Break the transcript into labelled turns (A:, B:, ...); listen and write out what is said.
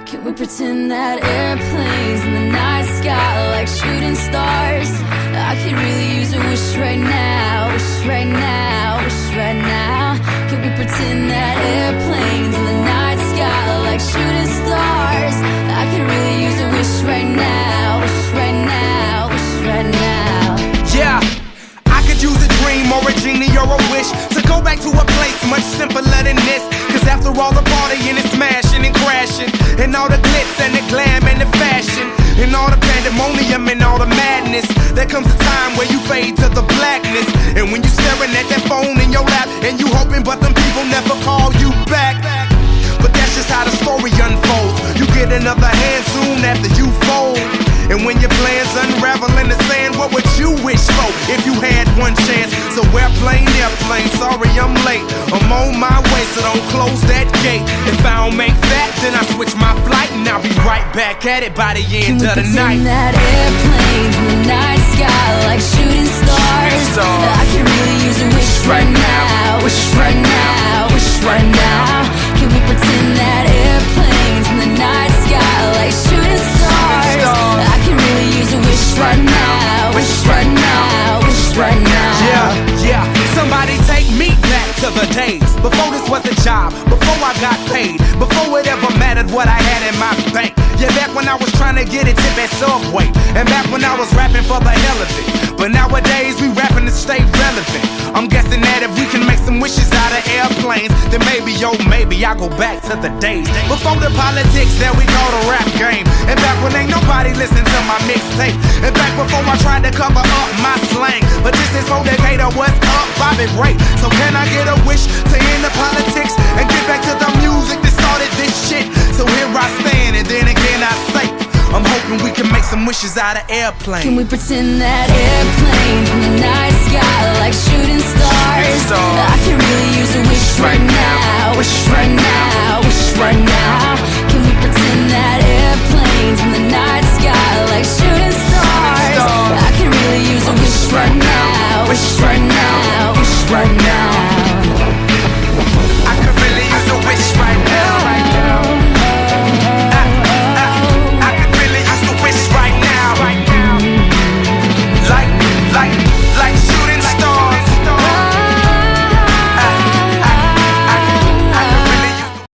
A: Can we pretend that airplanes in the night sky like shooting stars? I could really use a wish right now, wish right now, wish right now. Can we pretend that airplanes in the night sky like shooting stars? I could really use a wish right now, wish right now, wish right now.
B: Yeah, I could use a dream or a genie or a wish to go back to a place much simpler than this. Cause after all the partying and smashing and crashing, and all the glitz and the glam and the fashion, and all the pandemonium and all the madness, there comes a time where you fade to the blackness. And when you staring at that phone in your lap, and you hoping but them people never call you back. But that's just how the story unfolds. You get another hand soon after you fold. And when your plans unravel in the sand, what would you wish for if you had one chance? So airplane, sorry I'm late. I'm on my way, so don't close that gate. If I don't make that, then I switch my flight, and I'll be right back at it by the end of the night.
A: Can we pretend that airplanes in the night sky like shooting stars? I can really use a wish right now, wish right now, wish right now. Can we pretend that airplanes in the night sky like shooting stars? I can really use a wish right now, wish right now, wish right now.
B: Yeah, somebody take me back to the days before this was a job, before I got paid, before it ever mattered what I had in my bank. Yeah, back when I was trying to get a tip at Subway, and back when I was rapping for the hell of it. But nowadays we rapping to stay relevant. I'm guessing that if we can make some wishes out of airplanes, then maybe, yo, maybe I'll go back to the days before the politics that we call the rap game. And back when ain't nobody listened to my mixtape. And back before I tried to cover up my slang. But this is for Decatur, what's up, Bobby Ray? So can I get a wish to end the politics and get back to the music that started this shit? So here I stand, and then again I say, I'm hoping we can make some wishes out of airplanes.
A: Can we pretend that airplanes in the night sky like shooting stars? I can really use a wish right now, wish right now, wish right now. Can we pretend that